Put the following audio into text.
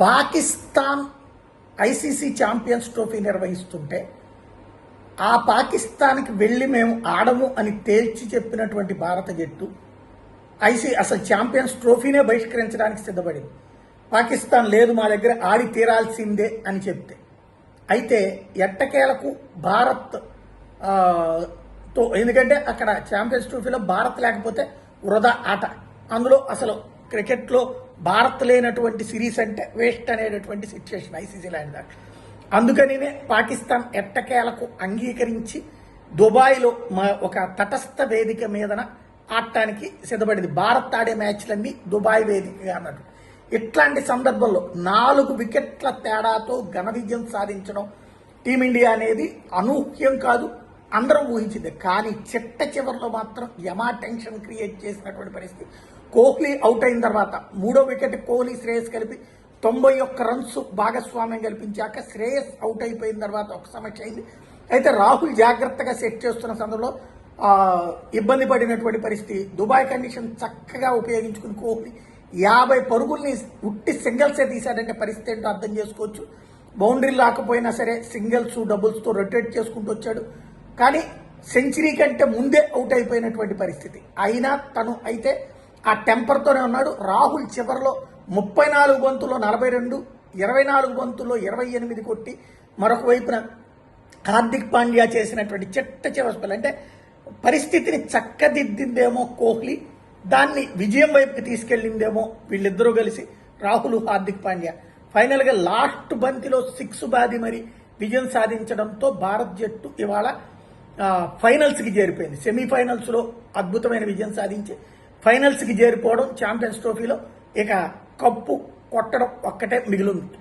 Pakistan ICC champions trophy నిర్వహిస్తుంటే ఆ పాకిస్తాన్కి వెళ్ళి మేము ఆడము అని తేల్చి చెప్పినటువంటి భారత జట్టు అసలు ఛాంపియన్స్ ట్రోఫీనే బహిష్కరించడానికి సిద్ధపడింది. పాకిస్తాన్ లేదు మా దగ్గర ఆడి తీరాల్సిందే అని చెప్తే, అయితే ఎట్టకేలకు భారత్ తో, ఎందుకంటే అక్కడ ఛాంపియన్స్ ట్రోఫీలో భారత్ లేకపోతే వృధా ఆట, అందులో అసలు క్రికెట్లో భారత్ లేనటువంటి సిరీస్ అంటే వేస్ట్ అనేటటువంటి సిచ్యువేషన్ ఐసీసీ లాంటి దాకా. అందుకనినే పాకిస్తాన్ ఎట్టకేలకు అంగీకరించి దుబాయ్లో ఒక తటస్థ వేదిక మీదన ఆడటానికి సిద్ధపడింది. భారత్ ఆడే మ్యాచ్లన్నీ దుబాయ్ వేదికగా అన్నట్టు. ఇట్లాంటి సందర్భంలో 4 వికెట్ల తేడాతో ఘన విజయం సాధించడం టీమిండియా అనేది అనూహ్యం కాదు, అందరూ ఊహించింది. కానీ చివరిలో మాత్రం యమా టెన్షన్ క్రియేట్ చేసినటువంటి పరిస్థితి. కోహ్లీ అవుట్ అయిన తర్వాత 3వ వికెట్ కోహ్లీ శ్రేయస్ కలిపి 91 రన్స్ భాగస్వామ్యం కల్పించాక శ్రేయస్ అవుట్ అయిపోయిన తర్వాత ఒక సమస్య అయింది. అయితే రాహుల్ జాగ్రత్తగా సెట్ చేస్తున్న సందర్భంలో ఇబ్బంది పడినటువంటి పరిస్థితి. దుబాయ్ కండిషన్ చక్కగా ఉపయోగించుకుని కోహ్లీ 50 పరుగుల్ని ఉట్టి సింగిల్సే తీశాడంటే పరిస్థితి ఏంటో అర్థం చేసుకోవచ్చు. బౌండరీలు రాకపోయినా సరే సింగిల్స్ డబుల్స్తో రొటేట్ చేసుకుంటూ వచ్చాడు. కానీ సెంచరీ కంటే ముందే అవుట్ అయిపోయినటువంటి పరిస్థితి. అయినా తను అయితే ఆ టెంపర్తోనే ఉన్నాడు. రాహుల్ చివరిలో 34 బంతుల్లో 42, 24 బంతుల్లో 28 కొట్టి మరొక వైపున హార్దిక్ పాండ్యా చేసినటువంటి చివరి స్పెల్ అంటే పరిస్థితిని చక్కదిద్దిందేమో కోహ్లీ, దాన్ని విజయం వైపుకి తీసుకెళ్లిందేమో వీళ్ళిద్దరూ కలిసి రాహుల్ హార్దిక్ పాండ్యా. ఫైనల్గా లాస్ట్ బంతిలో 6 బాది మరి విజయం సాధించడంతో భారత్ జట్టు ఇవాళ ఫైనల్స్కి చేరిపోయింది. సెమీఫైనల్స్లో అద్భుతమైన విజయం సాధించి ఫైనల్స్కి చేరిపోవడం, ఛాంపియన్స్ ట్రోఫీలో ఇక కప్పు కొట్టడం ఒక్కటే మిగిలింది.